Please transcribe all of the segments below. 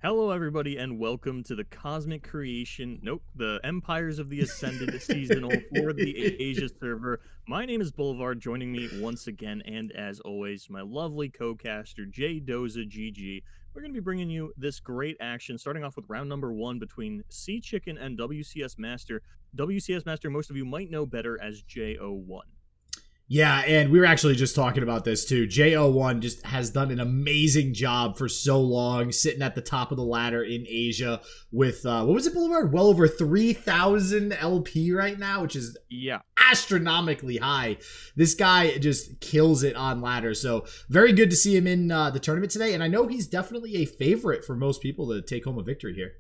Hello, everybody, and welcome to the Cosmic Creation, the Empires of the Ascended seasonal for the Asia server. My name is Boulevard, joining me once again, and as always, my lovely co-caster, Jdoza GG. We're going to be bringing you this great action, starting off with round number 1 between Seachicken and WCS Master. WCS Master, most of you might know better as J01. Yeah, and we were actually just talking about this too. J01 just has done an amazing job for so long, sitting at the top of the ladder in Asia with, what was it, Boulevard? Well over 3,000 LP right now, which is astronomically high. This guy just kills it on ladder. So very good to see him in the tournament today. And I know he's definitely a favorite for most people to take home a victory here.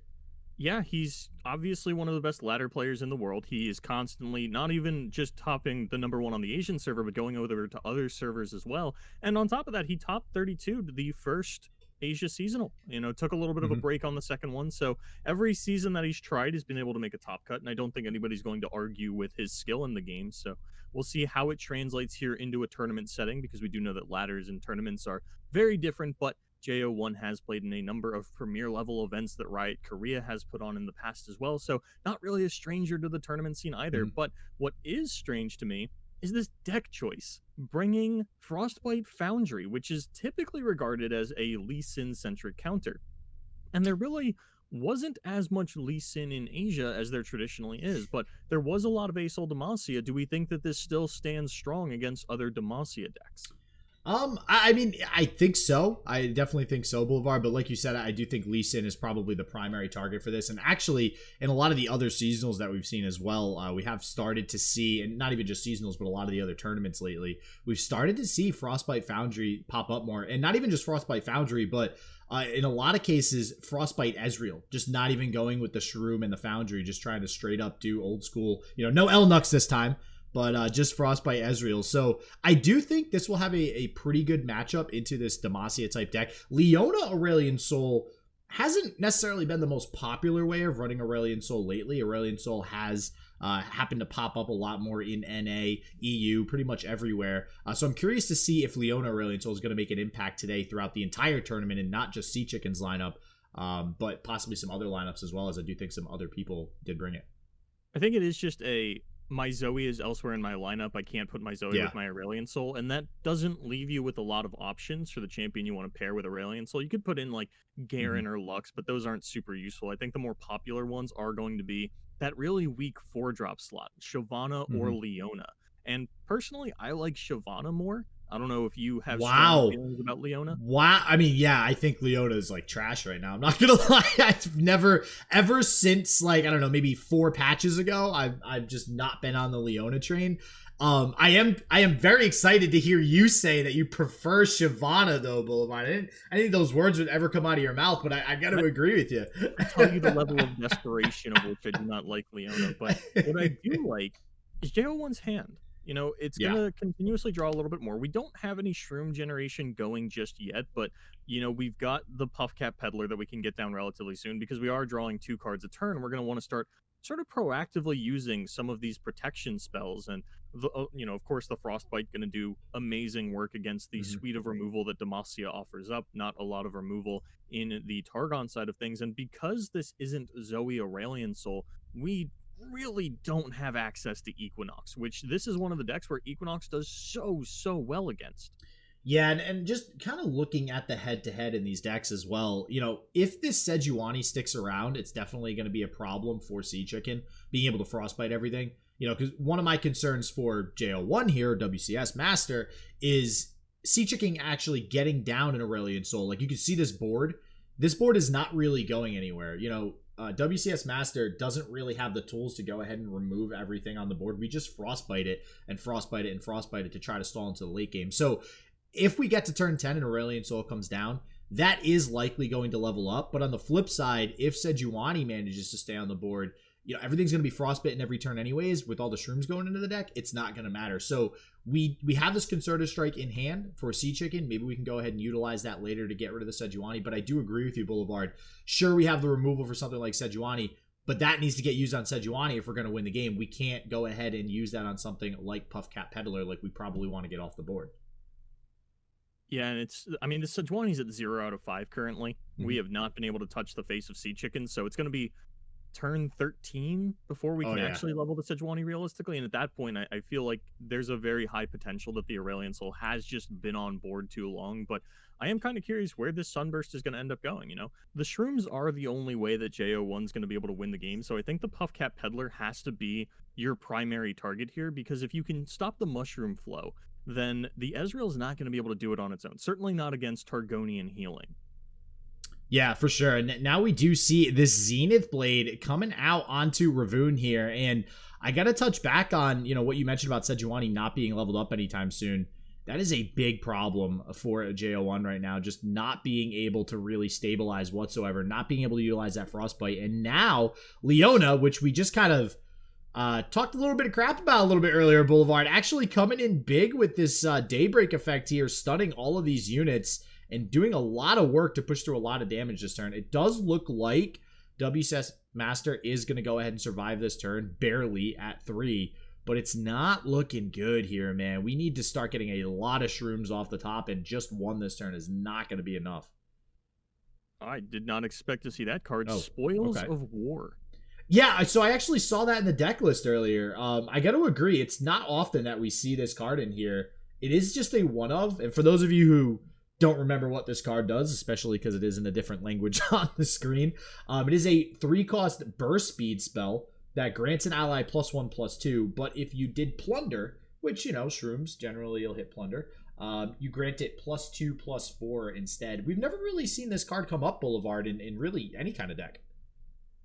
Yeah, he's obviously one of the best ladder players in the world. He is constantly not even just topping the number 1 on the Asian server, but going over to other servers as well. And on top of that, he topped 32 to the first Asia seasonal. Took a little bit of a break on the second one. So every season that he's tried, he's been able to make a top cut. And I don't think anybody's going to argue with his skill in the game. So we'll see how it translates here into a tournament setting, because we do know that ladders and tournaments are very different. But J01 has played in a number of premier level events that Riot Korea has put on in the past as well, so not really a stranger to the tournament scene either. But what is strange to me is this deck choice, bringing Frostbite Foundry, which is typically regarded as a Lee Sin-centric counter. And there really wasn't as much Lee Sin in Asia as there traditionally is, but there was a lot of Aesol Demacia. Do we think that this still stands strong against other Demacia decks? I mean, I think so. I definitely think so, Boulevard. But like you said, I do think Lee Sin is probably the primary target for this. And actually, in a lot of the other seasonals that we've seen as well, we have started to see, and not even just seasonals, but a lot of the other tournaments lately, we've started to see Frostbite Foundry pop up more. And not even just Frostbite Foundry, but in a lot of cases, Frostbite Ezreal, just not even going with the Shroom and the Foundry, just trying to straight up do old school, no Elnux this time, but just Frostbite Ezreal. So I do think this will have a pretty good matchup into this Demacia type deck. Leona Aurelion Sol hasn't necessarily been the most popular way of running Aurelion Sol lately. Aurelion Sol has happened to pop up a lot more in NA, EU, pretty much everywhere. So I'm curious to see if Leona Aurelion Sol is going to make an impact today throughout the entire tournament, and not just Seachicken's lineup, but possibly some other lineups as well, as I do think some other people did bring it. I think it is just my Zoe is elsewhere in my lineup. I can't put my Zoe with my Aurelion Sol, and that doesn't leave you with a lot of options for the champion you want to pair with Aurelion Sol. You could put in like Garen or Lux, but those aren't super useful. I think the more popular ones are going to be that really weak 4-drop slot, Shyvana or Leona. And personally, I like Shyvana more. I don't know if you have strong feelings about Leona. Wow. I mean, yeah, I think Leona is like trash right now. I'm not gonna lie. I've never, ever since like, I don't know, maybe 4 patches ago, I've just not been on the Leona train. I am very excited to hear you say that you prefer Shyvana though, Boulevard. I didn't think those words would ever come out of your mouth, but I got to agree with you. I tell you the level of desperation of which I do not like Leona, but what I do like is J01's hand. It's going to continuously draw a little bit more. We don't have any Shroom generation going just yet, but, we've got the Puffcap Peddler that we can get down relatively soon, because we are drawing 2 cards a turn. We're going to want to start sort of proactively using some of these protection spells. And, of course, the Frostbite going to do amazing work against the suite of removal that Demacia offers up. Not a lot of removal in the Targon side of things. And because this isn't Zoe Aurelion Sol, we really don't have access to Equinox, which this is one of the decks where Equinox does so well against. Yeah, and just kind of looking at the head-to-head in these decks as well, if this Sejuani sticks around, it's definitely going to be a problem for Seachicken, being able to frostbite everything. Because one of my concerns for J01 here, WCS Master, is Seachicken actually getting down in Aurelion Sol. Like, you can see this board. This board is not really going anywhere. WCS Master doesn't really have the tools to go ahead and remove everything on the board. We just frostbite it and frostbite it and frostbite it to try to stall into the late game. So if we get to turn 10 and Aurelion Sol comes down, that is likely going to level up. But on the flip side, if Sejuani manages to stay on the board, everything's going to be frostbitten every turn anyways. With all the Shrooms going into the deck, it's not going to matter. So we have this Concerted Strike in hand for Seachicken. Maybe we can go ahead and utilize that later to get rid of the Sejuani. But I do agree with you, Boulevard. Sure, we have the removal for something like Sejuani, but that needs to get used on Sejuani if we're going to win the game. We can't go ahead and use that on something like Puffcap Peddler, like we probably want to get off the board. Yeah, and I mean, the Sejuani's at 0 out of 5 currently. We Mhm. have not been able to touch the face of Seachicken, so it's going to be turn 13 before we Oh can yeah. actually level the Sejuani realistically. And at that point, I feel like there's a very high potential that the Aurelion Soul has just been on board too long. But I am kind of curious where this Sunburst is going to end up going. The Shrooms are the only way that J01's going to be able to win the game. So I think the Puffcat Peddler has to be your primary target here, because if you can stop the Mushroom flow, then the Ezreal's not going to be able to do it on its own. Certainly not against Targonian healing. Yeah, for sure. And now we do see this Zenith Blade coming out onto Ravun here. And I got to touch back on, what you mentioned about Sejuani not being leveled up anytime soon. That is a big problem for J01 right now, just not being able to really stabilize whatsoever, not being able to utilize that Frostbite. And now Leona, which we just kind of talked a little bit of crap about a little bit earlier, Boulevard, actually coming in big with this Daybreak effect here, stunning all of these units and doing a lot of work to push through a lot of damage this turn. It does look like WCS Master is going to go ahead and survive this turn, barely at 3, but it's not looking good here, man. We need to start getting a lot of shrooms off the top, and just one this turn is not going to be enough. I did not expect to see that card. Oh, Spoils okay. of War. Yeah, so I actually saw that in the deck list earlier. I got to agree, it's not often that we see this card in here. It is just a one of, and for those of you who don't remember what this card does, especially because it is in a different language on the screen, it is a 3-cost burst speed spell that grants an ally +1/+2, but if you did plunder, which, shrooms, generally you'll hit plunder, you grant it +2/+4 instead. We've never really seen this card come up, Boulevard, in really any kind of deck.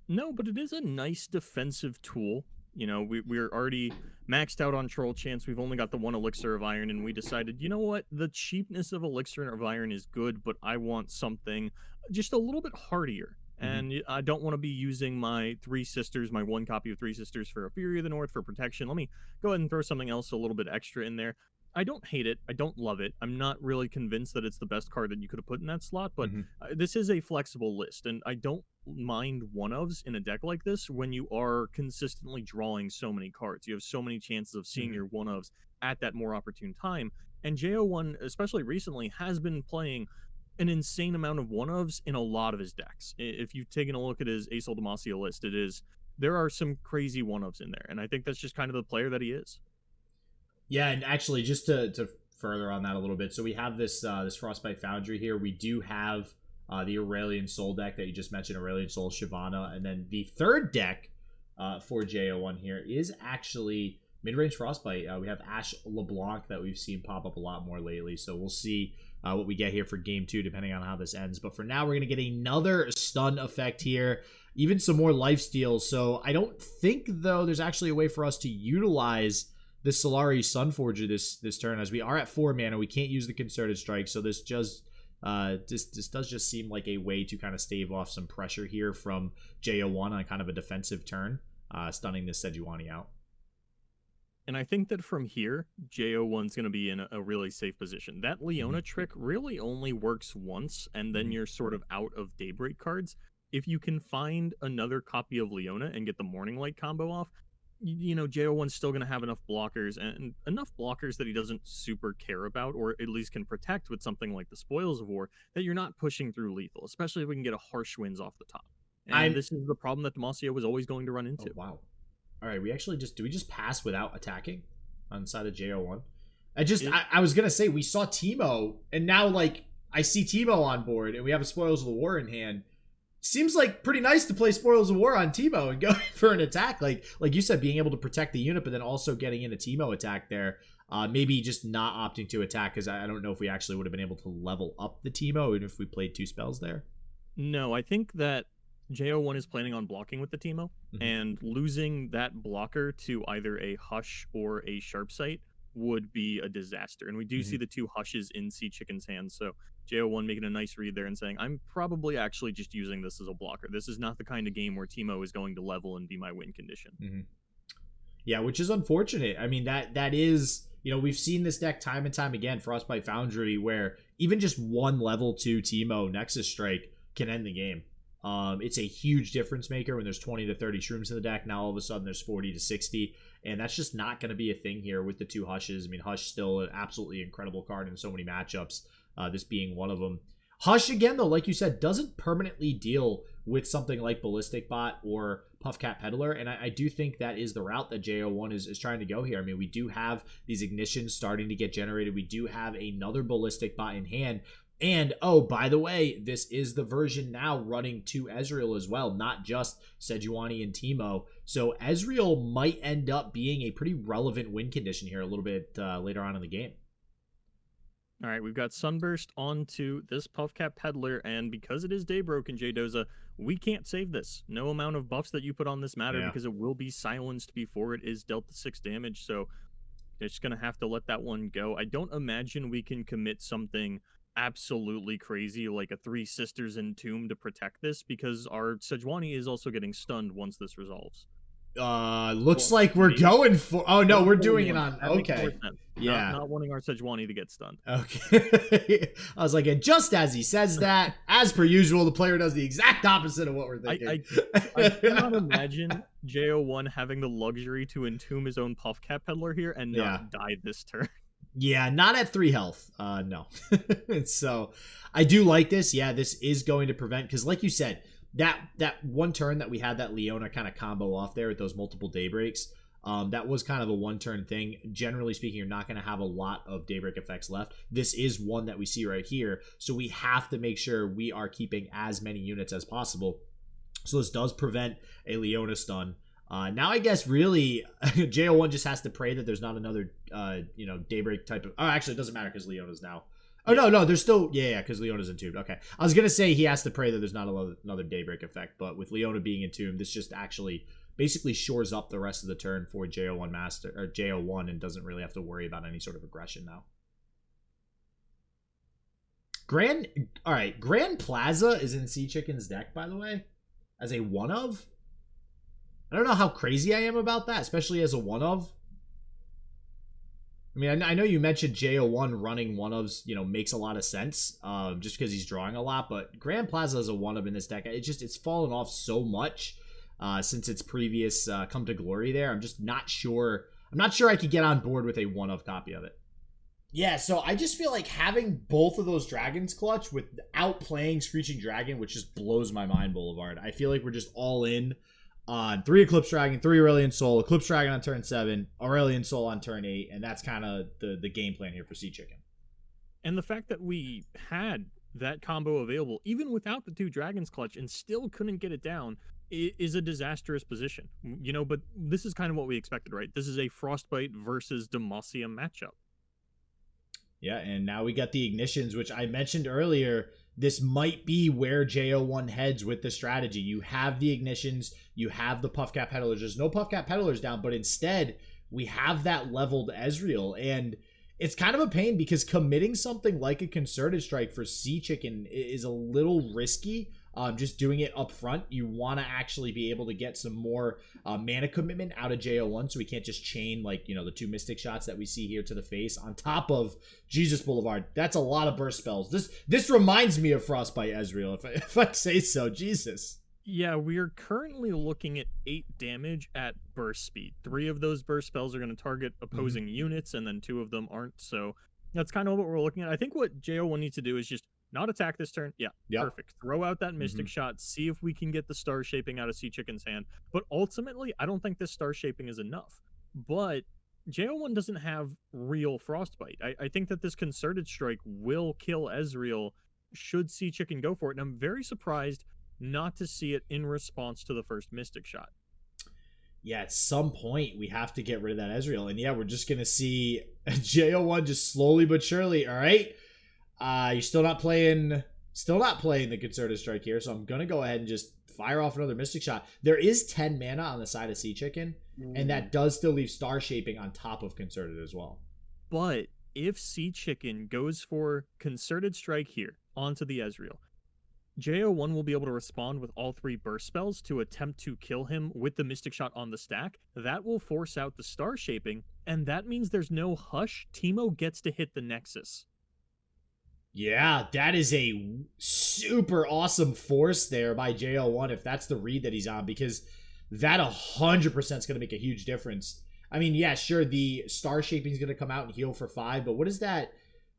No, but it is a nice defensive tool. We're already maxed out on Troll Chance. We've only got the 1 Elixir of Iron, and we decided, you know what? The cheapness of Elixir of Iron is good, but I want something just a little bit hardier. And I don't want to be using my 3 Sisters, my 1 copy of 3 Sisters for a Fury of the North for protection. Let me go ahead and throw something else a little bit extra in there. I don't hate it. I don't love it. I'm not really convinced that it's the best card that you could have put in that slot, but this is a flexible list, and I don't mind one-ofs in a deck like this when you are consistently drawing so many cards. You have so many chances of seeing your one-ofs at that more opportune time, and J01, especially recently, has been playing an insane amount of one-ofs in a lot of his decks. If you've taken a look at his Ace Demacia list, there are some crazy one-ofs in there, and I think that's just kind of the player that he is. Yeah, and actually, just to further on that a little bit, so we have this Frostbite Foundry here. We do have the Aurelion Soul deck that you just mentioned, Aurelion Soul, Shyvana, and then the third deck for J01 here is actually Midrange Frostbite. We have Ashe LeBlanc that we've seen pop up a lot more lately, so we'll see what we get here for Game 2, depending on how this ends. But for now, we're going to get another stun effect here, even some more lifesteals. So I don't think, though, there's actually a way for us to utilize this Solari Sunforger this turn, as we are at 4 mana. We can't use the Concerted Strike, so this does just seem like a way to kind of stave off some pressure here from J01 on kind of a defensive turn, stunning this Sejuani out. And I think that from here, J01's going to be in a really safe position. That Leona trick really only works once, and then you're sort of out of Daybreak cards. If you can find another copy of Leona and get the Morning Light combo off, J01's still going to have enough blockers, and enough blockers that he doesn't super care about, or at least can protect with something like the Spoils of War, that you're not pushing through lethal, especially if we can get a Harsh Winds off the top. And this is the problem that Demacia was always going to run into. Oh, wow. All right, we just pass without attacking on the side of J01? I was going to say, we saw Teemo, and now, I see Teemo on board, and we have a Spoils of the War in hand. Seems like pretty nice to play Spoils of War on Teemo and go for an attack. Like you said, being able to protect the unit, but then also getting in a Teemo attack there. Maybe just not opting to attack, because I don't know if we actually would have been able to level up the Teemo even if we played 2 spells there. No, I think that J01 is planning on blocking with the Teemo, and losing that blocker to either a Hush or a Sharp Sight would be a disaster. And we do see the 2 Hushes in Seachicken's hands, so J01 making a nice read there and saying, I'm probably actually just using this as a blocker. This is not the kind of game where Teemo is going to level and be my win condition. Yeah, which is unfortunate. I mean, that is, we've seen this deck time and time again, Frostbite Foundry, where even just 1 level 2 Teemo Nexus Strike can end the game. It's a huge difference maker when there's 20 to 30 shrooms in the deck. Now all of a sudden there's 40 to 60, and that's just not going to be a thing here with the 2 Hushes. I mean, Hush still an absolutely incredible card in so many matchups. this being one of them. Hush, again, though, like you said, doesn't permanently deal with something like Ballistic Bot or Puffcat Peddler, and I do think that is the route that J01 is trying to go here. I mean, we do have these ignitions starting to get generated. We do have another Ballistic Bot in hand. And, oh, by the way, this is the version now running to Ezreal as well, not just Sejuani and Teemo. So Ezreal might end up being a pretty relevant win condition here a little bit later on in the game. All right, we've got Sunburst onto this Puffcat Peddler, and because it is Daybroken, Jdoza, we can't save this. No amount of buffs that you put on this matter because it will be silenced before it is dealt the 6 damage, so it's going to have to let that one go. I don't imagine we can commit something absolutely crazy like a 3 Sisters Entomb to protect this, because our Sejuani is also getting stunned once this resolves. Looks like we're going for... Oh, no, we're doing it on... Okay. Yeah. Not wanting our Sejuani to get stunned. Okay. I was like, and just as he says that, as per usual, the player does the exact opposite of what we're thinking. I cannot imagine J01 having the luxury to entomb his own Puffcat Peddler here and not die this turn. Yeah, not at 3 health. No. So, I do like this. Yeah, this is going to prevent... Because like you said... That one turn that we had that Leona kind of combo off there with those multiple daybreaks, that was kind of a one-turn thing. Generally speaking, you're not going to have a lot of daybreak effects left. This is one that we see right here, so we have to make sure we are keeping as many units as possible. So this does prevent a Leona stun. Now I guess really J01 just has to pray that there's not another daybreak type of... Oh, actually, it doesn't matter because Leona's now... Oh, no, there's still... Yeah, because Leona's entombed. Okay. I was going to say he has to pray that there's not another Daybreak effect, but with Leona being entombed, this just actually basically shores up the rest of the turn for J01 Master, or J01, and doesn't really have to worry about any sort of aggression now. All right, Grand Plaza is in Seachicken's deck, by the way, as a one-of. I don't know how crazy I am about that, especially as a one-of. I mean, I know you mentioned J01 running one-ofs, makes a lot of sense, just because he's drawing a lot, but Grand Plaza is a one-of in this deck. It's fallen off so much since its previous come to glory there. I'm just not sure. I'm not sure I could get on board with a one-of copy of it. Yeah, so I just feel like having both of those dragons clutch without playing Screeching Dragon, which just blows my mind, Boulevard. I feel like we're just all in on 3 Eclipse Dragon, 3 Aurelion Soul, Eclipse Dragon on turn 7, Aurelion Soul on turn 8, and that's kind of the game plan here for Seachicken. And the fact that we had that combo available, even without the 2 Dragons clutch, and still couldn't get it down, is a disastrous position. But this is kind of what we expected, right? This is a Frostbite versus Demacia matchup. Yeah, and now we got the Ignitions, which I mentioned earlier. This might be where J01 heads with the strategy. You have the Ignitions, you have the Puffcat Peddlers. There's no Puffcat Peddlers down, but instead, we have that leveled Ezreal. And it's kind of a pain because committing something like a Concerted Strike for Seachicken is a little risky. Just doing it up front, you want to actually be able to get some more mana commitment out of J01, so we can't just chain the 2 Mystic shots that we see here to the face on top of Jesus Boulevard. That's a lot of burst spells. This reminds me of Frostbite Ezreal, if I say so. Jesus. Yeah, we are currently looking at 8 damage at burst speed. 3 of those burst spells are going to target opposing units, and then 2 of them aren't. So that's kind of what we're looking at. I think what J01 needs to do is just not attack this turn. Yeah, perfect. Throw out that Mystic shot. See if we can get the star shaping out of Seachicken's hand. But ultimately, I don't think this star shaping is enough. But J01 doesn't have real Frostbite. I think that this Concerted Strike will kill Ezreal should Seachicken go for it. And I'm very surprised not to see it in response to the first Mystic shot. Yeah, at some point, we have to get rid of that Ezreal. And yeah, we're just going to see J01 just slowly but surely, all right? You're still not playing the Concerted Strike here, so I'm going to go ahead and just fire off another Mystic Shot. There is 10 mana on the side of Seachicken, and that does still leave Star Shaping on top of Concerted as well. But if Seachicken goes for Concerted Strike here onto the Ezreal, J01 will be able to respond with all 3 burst spells to attempt to kill him with the Mystic Shot on the stack. That will force out the Star Shaping, and that means there's no Hush. Teemo gets to hit the Nexus. Yeah, that is a super awesome force there by J01 if that's the read that he's on, because that 100% is going to make a huge difference. I mean, yeah, sure, the Star Shaping is going to come out and heal for 5, but what is that?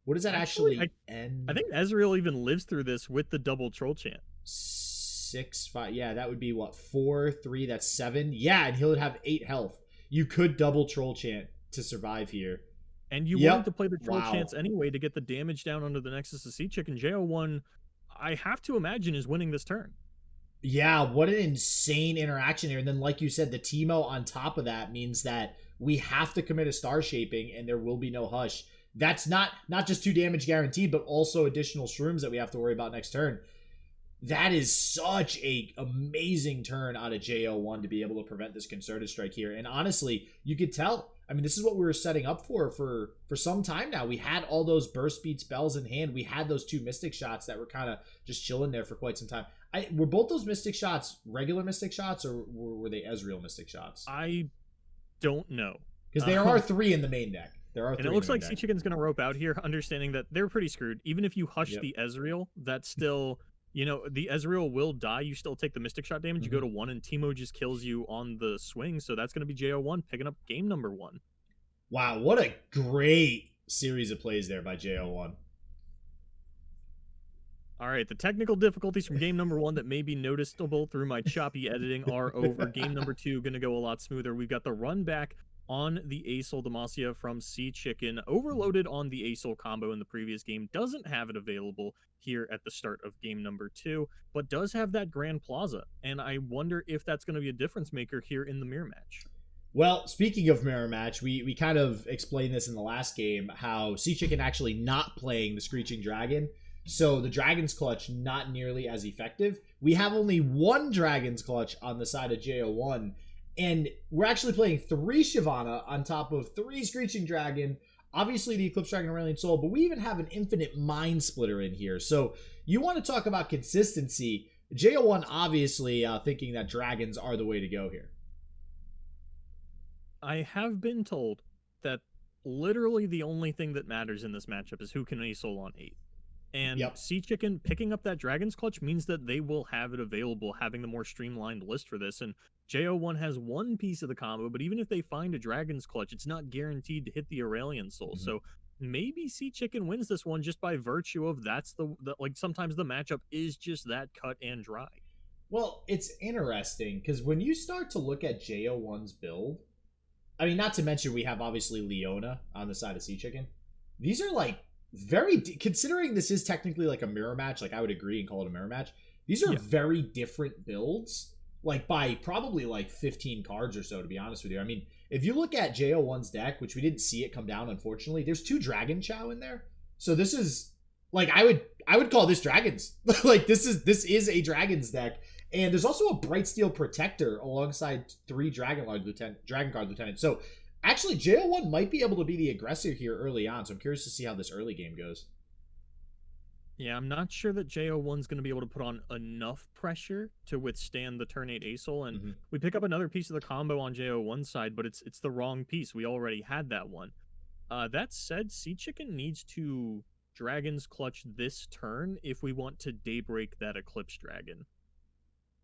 What does that Actually, actually I end? think Ezreal even lives through this with the double troll chant. 6, 5. Yeah, that would be what, 4, 3. That's 7. Yeah, and he'll have 8 health. You could double troll chant to survive here. And you wanted Yep. to play the troll Wow. chants anyway to get the damage down under the Nexus of Seachicken. J01, I have to imagine, is winning this turn. Yeah, what an insane interaction here. And then, like you said, the Teemo on top of that means that we have to commit a star shaping and there will be no hush. That's not just 2 damage guaranteed, but also additional shrooms that we have to worry about next turn. That is such a amazing turn out of J01 to be able to prevent this concerted strike here. And honestly, you could tell. I mean, this is what we were setting up for some time now. We had all those burst speed spells in hand. We had those 2 mystic shots that were kind of just chilling there for quite some time. Were both those mystic shots regular mystic shots, or were they Ezreal mystic shots? I don't know. Because there are 3 in the main deck. There are 3 And it in looks the main like deck. Seachicken's going to rope out here, understanding that they're pretty screwed. Even if you hush the Ezreal, that's still, the Ezreal will die. You still take the Mystic Shot damage. You go to 1, and Teemo just kills you on the swing. So that's going to be J01 picking up game number 1. Wow, what a great series of plays there by J01. All right, the technical difficulties from game number 1 that may be noticeable through my choppy editing are over. Game number 2 going to go a lot smoother. We've got the run back on the Asol Demacia from Seachicken, overloaded on the Asol combo in the previous game, doesn't have it available here at the start of game number 2, but does have that Grand Plaza, and I wonder if that's going to be a difference maker here in the mirror match. Well, speaking of mirror match, we kind of explained this in the last game, how Seachicken actually not playing the Screeching Dragon, so the Dragon's Clutch not nearly as effective. We have only 1 Dragon's Clutch on the side of J01, and we're actually playing 3 Shyvana on top of 3 Screeching Dragon, obviously the Eclipse Dragon Aurelion Soul, but we even have an Infinite Mind Splitter in here. So you want to talk about consistency. J01 obviously thinking that dragons are the way to go here. I have been told that literally the only thing that matters in this matchup is who can Asol on 8. And Seachicken picking up that Dragon's Clutch means that they will have it available, having the more streamlined list for this. And J01 has 1 piece of the combo, but even if they find a Dragon's Clutch, it's not guaranteed to hit the Aurelion Soul. So maybe Seachicken wins this one just by virtue of that's the like sometimes the matchup is just that cut and dry. Well, it's interesting because when you start to look at J01's build, I mean, not to mention we have obviously Leona on the side of Seachicken. These are like considering this is technically like a mirror match, like I would agree and call it a mirror match. These are very different builds, like by probably like 15 cards or so, to be honest with you. I mean, if you look at J01's deck, which we didn't see it come down, unfortunately, there's 2 Dragon Chow in there. So this is like I would call this dragons. Like this is a dragons deck. And there's also a Brightsteel Protector alongside 3 Dragon Guard Lieutenant. So actually, J01 might be able to be the aggressor here early on, so I'm curious to see how this early game goes. Yeah, I'm not sure that J01's going to be able to put on enough pressure to withstand the turn 8 Asol, and we pick up another piece of the combo on J01's side, but it's the wrong piece. We already had that one. That said, Seachicken needs to Dragon's Clutch this turn if we want to Daybreak that Eclipse Dragon.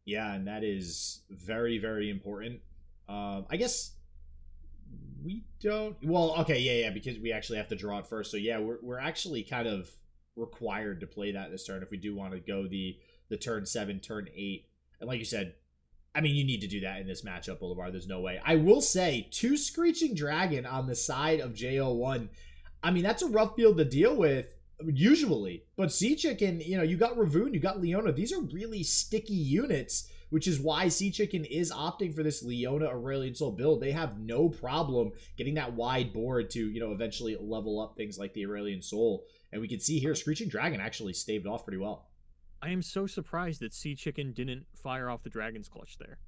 Yeah, and that is very, very important. I guess we don't. Well, okay, yeah, because we actually have to draw it first. So yeah, we're actually kind of required to play that this turn if we do want to go the turn 7, turn 8. And like you said, I mean, you need to do that in this matchup, Boulevard. There's no way. I will say 2 Screeching Dragon on the side of J01. I mean, that's a rough field to deal with usually, but Seachicken, you got Ravoon, you got Leona. These are really sticky units, which is why Seachicken is opting for this Leona Aurelion Soul build. They have no problem getting that wide board to, eventually level up things like the Aurelion Soul. And we can see here, Screeching Dragon actually staved off pretty well. I am so surprised that Seachicken didn't fire off the Dragon's Clutch there.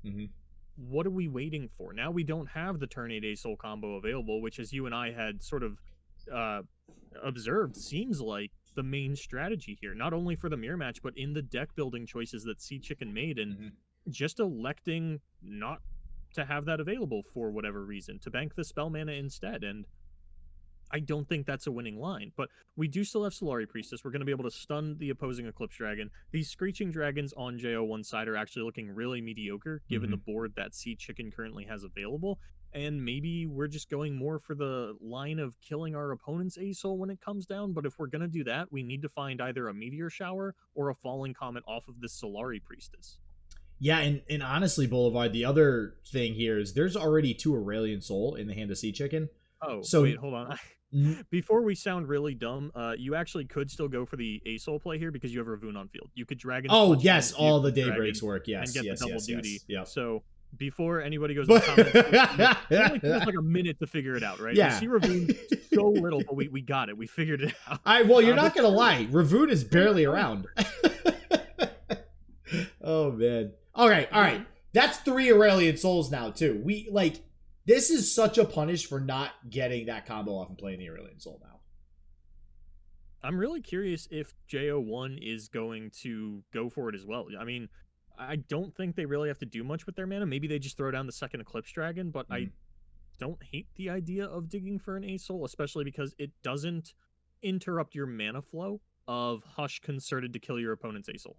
What are we waiting for? Now we don't have the turn 8 Asol combo available, which, as you and I had sort of observed, seems like the main strategy here, not only for the mirror match, but in the deck building choices that Seachicken made, and just electing not to have that available for whatever reason, to bank the spell mana instead. And I don't think that's a winning line, but we do still have Solari Priestess. We're going to be able to stun the opposing Eclipse Dragon. These Screeching Dragons on J01 side are actually looking really mediocre, given the board that Seachicken currently has available. and maybe we're just going more for the line of killing our opponent's ASOL when it comes down. But if we're gonna do that, we need to find either a meteor shower or a falling comet off of this Solari priestess. Yeah, and honestly, Boulevard, the other thing here is there's already 2 Aurelion Soul in the hand of Seachicken. Oh, So wait, hold on. Before we sound really dumb, you actually could still go for the ASOL play here because you have Ravoon on field. You could Dragon's oh Clutch yes, into all the Dragon daybreaks work. and Yes, get the yes, double yes, duty. yes. Yep. So before anybody goes in the comments, it only took us like a minute to figure it out, right? Yeah. We see Ravoon so little, but we got it. We figured it out. Well, you're not gonna lie. Ravoon is barely around. Oh man. All right. That's 3 Aurelion Souls now too. We like this is such a punish for not getting that combo off and playing the Aurelion Soul now. I'm really curious if J01 is going to go for it as well. I mean, I don't think they really have to do much with their mana. Maybe they just throw down the second Eclipse Dragon, but I don't hate the idea of digging for an ASOL, especially because it doesn't interrupt your mana flow of Hush concerted to kill your opponent's ASOL.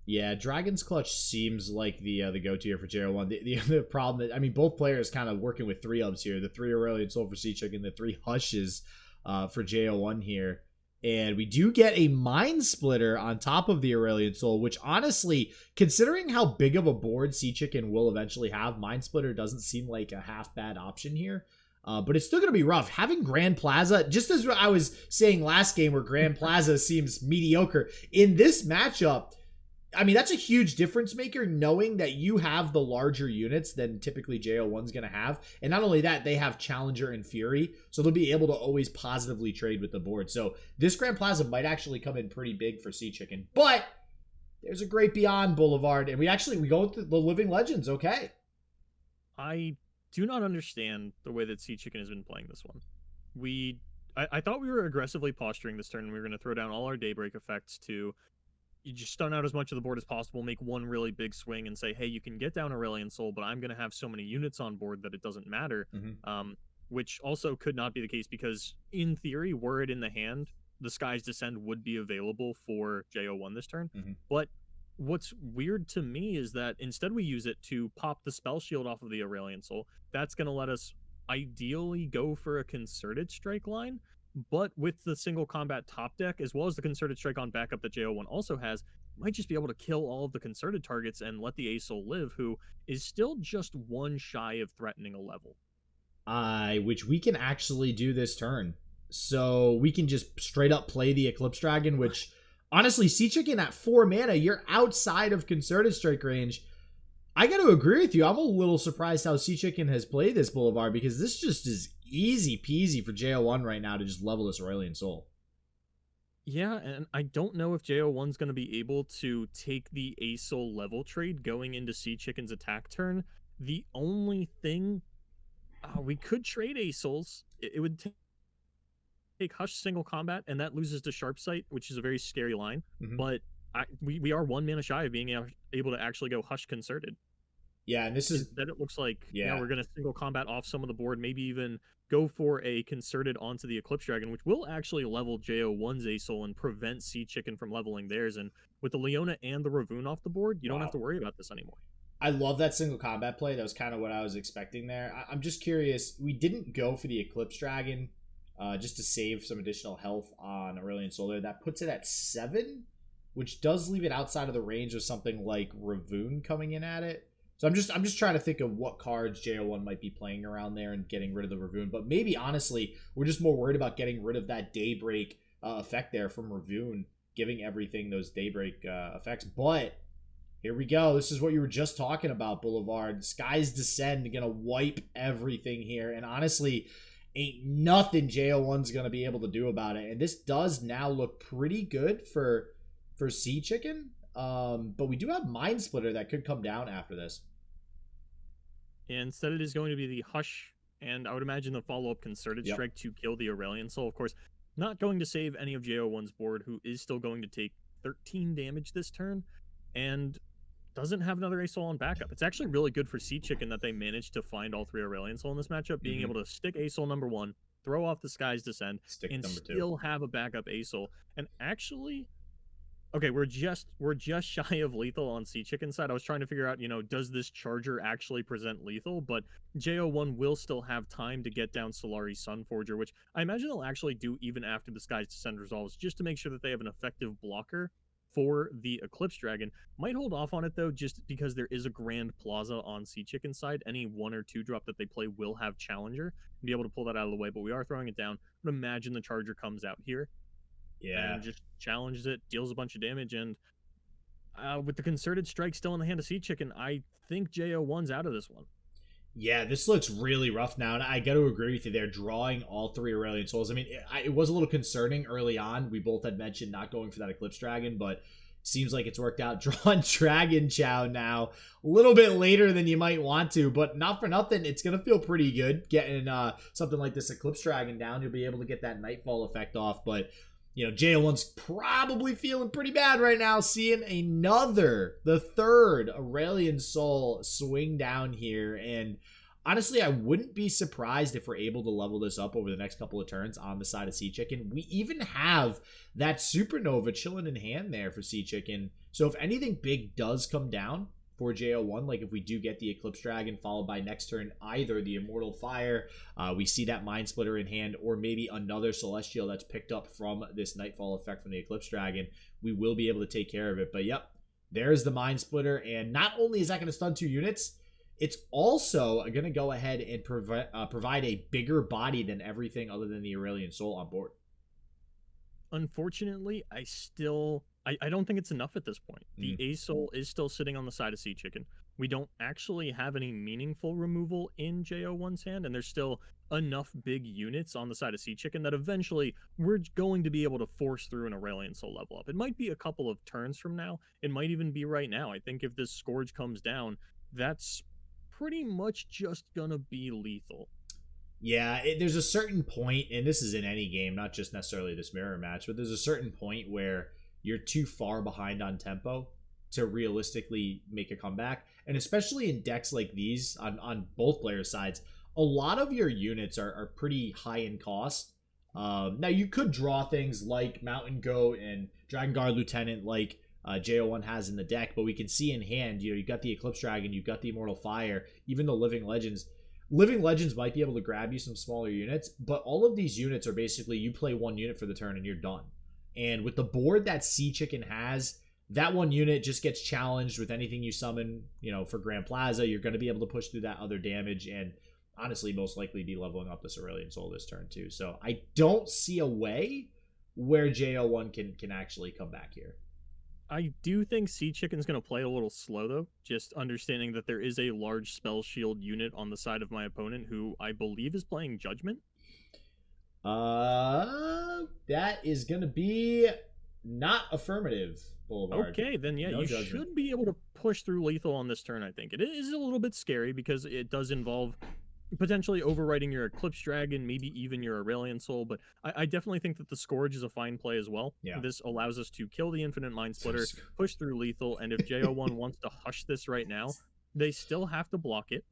Yeah, Dragon's Clutch seems like the go-to here for J01. The other problem that, I mean, both players kind of working with 3-ubs here. The 3 Aurelion Soul for Seachicken, the 3 Hushes for J01 here. And we do get a Mind Splitter on top of the Aurelion Soul, which honestly, considering how big of a board Seachicken will eventually have, Mind Splitter doesn't seem like a half-bad option here. But it's still going to be rough. Having Grand Plaza, just as I was saying last game where Grand Plaza seems mediocre, in this matchup, I mean, that's a huge difference maker, knowing that you have the larger units than typically J01's going to have. And not only that, they have Challenger and Fury, so they'll be able to always positively trade with the board. So this Grand Plaza might actually come in pretty big for Seachicken. But there's a great Beyond Boulevard, and we go with the Living Legends, okay. I do not understand the way that Seachicken has been playing this one. I thought we were aggressively posturing this turn, and we were going to throw down all our Daybreak effects to... You just stun out as much of the board as possible, make one really big swing, and say, hey, you can get down Aurelion Soul, but I'm going to have so many units on board that it doesn't matter. Which also could not be the case because, in theory, were it in the hand, the Sky's Descend would be available for J01 this turn. But what's weird to me is that instead we use it to pop the Spell Shield off of the Aurelion Soul. That's going to let us ideally go for a Concerted Strike line. But with the single combat top deck, as well as the Concerted Strike on backup that J01 also has, might just be able to kill all of the concerted targets and let the ASOL live, who is still just 1 shy of threatening a level. Which we can actually do this turn. So we can just straight up play the Eclipse Dragon, which, honestly, Seachicken at 4 mana, you're outside of Concerted Strike range. I got to agree with you. I'm a little surprised how Seachicken has played this Boulevard, because this just is easy peasy for J01 right now to just level this Aurelion Soul. Yeah, and I don't know if J01's going to be able to take the ASOL level trade going into Seachicken's attack turn. The only thing, we could trade ASOLs. It would take Hush single combat, and that loses to Sharp Sight, which is a very scary line. But we are 1 mana shy of being able to actually go Hush Concerted. Yeah, and this is... That it looks like, we're going to single combat off some of the board, maybe even go for a Concerted onto the Eclipse Dragon, which will actually level J01's ASOL and prevent Seachicken from leveling theirs. And with the Leona and the Ravoon off the board, you don't have to worry about this anymore. I love that single combat play. That was kind of what I was expecting there. I'm just curious. We didn't go for the Eclipse Dragon just to save some additional health on Aurelion Soul there. That puts it at 7, which does leave it outside of the range of something like Ravoon coming in at it. So I'm just trying to think of what cards J01 might be playing around there and getting rid of the Ravoon. But maybe, honestly, we're just more worried about getting rid of that Daybreak effect there from Ravoon, giving everything those Daybreak effects. But here we go. This is what you were just talking about, Boulevard. Sky's Descend going to wipe everything here. And honestly, ain't nothing J01's going to be able to do about it. And this does now look pretty good for Seachicken. But we do have Mind Splitter that could come down after this. Instead, it is going to be the Hush, and I would imagine the follow-up Concerted Strike to kill the Aurelion Soul. Of course, not going to save any of J01's board, who is still going to take 13 damage this turn, and doesn't have another ASOL on backup. It's actually really good for Seachicken that they managed to find all 3 Aurelion Soul in this matchup, being able to stick ASOL number 1, throw off the Sky's Descend, and still have a backup ASOL. And actually, Okay, we're just shy of lethal on Seachicken side. I was trying to figure out, does this charger actually present lethal? But J01 will still have time to get down Solari's Sunforger, which I imagine they'll actually do even after the Sky's Descent resolves, just to make sure that they have an effective blocker for the Eclipse Dragon. Might hold off on it though, just because there is a Grand Plaza on Seachicken side. Any 1 or 2 drop that they play will have Challenger and be able to pull that out of the way. But we are throwing it down. But imagine the charger comes out here Yeah. and just challenges it, deals a bunch of damage, and with the concerted strike still in the hand of Seachicken, I think J01's out of this one. Yeah, this looks really rough now, and I got to agree with you. They're drawing all 3 Aurelian Souls. I mean, it was a little concerning early on. We both had mentioned not going for that Eclipse Dragon, but seems like it's worked out. Drawing Dragon Chow now, a little bit later than you might want to, but not for nothing. It's going to feel pretty good getting something like this Eclipse Dragon down. You'll be able to get that Nightfall effect off, but J01's probably feeling pretty bad right now, seeing the third Aurelian Soul swing down here. And honestly, I wouldn't be surprised if we're able to level this up over the next couple of turns on the side of Seachicken. We even have that Supernova chilling in hand there for Seachicken. So if anything big does come down for J01, like if we do get the Eclipse Dragon followed by next turn either the Immortal Fire, we see that Mind Splitter in hand, or maybe another Celestial that's picked up from this Nightfall effect from the Eclipse Dragon, we will be able to take care of it. But yep, there's the Mind Splitter, and not only is that going to stun 2 units, it's also going to go ahead and provide a bigger body than everything other than the Aurelian Soul on board. Unfortunately, I don't think it's enough at this point. The A Soul is still sitting on the side of Seachicken. We don't actually have any meaningful removal in J01's hand, and there's still enough big units on the side of Seachicken that eventually we're going to be able to force through an Aurelian Soul level up. It might be a couple of turns from now. It might even be right now. I think if this Scourge comes down, that's pretty much just gonna be lethal. Yeah, there's a certain point, and this is in any game, not just necessarily this mirror match, but there's a certain point where you're too far behind on tempo to realistically make a comeback. And especially in decks like these, on both players' sides, a lot of your units are pretty high in cost. Now, you could draw things like Mountain Goat and Dragon Guard Lieutenant like J01 has in the deck, but we can see in hand, you've got the Eclipse Dragon, you've got the Immortal Fire, even the Living Legends. Living Legends might be able to grab you some smaller units, but all of these units are basically you play 1 unit for the turn and you're done. And with the board that Seachicken has, that 1 unit just gets challenged with anything you summon, for Grand Plaza. You're going to be able to push through that other damage and honestly most likely be leveling up this Aurelian Soul this turn too. So I don't see a way where J01 can actually come back here. I do think Seachicken's going to play a little slow, though, just understanding that there is a large spell shield unit on the side of my opponent who I believe is playing Judgment. That is going to be not affirmative, Boulevard. Okay, then yeah, no you Judgment. Should be able to push through lethal on this turn, I think. It is a little bit scary because it does involve potentially overwriting your Eclipse Dragon, maybe even your Aurelian Soul, but I definitely think that the Scourge is a fine play as well. Yeah. This allows us to kill the Infinite Mind Splitter, push through lethal, and if J01 wants to hush this right now, they still have to block it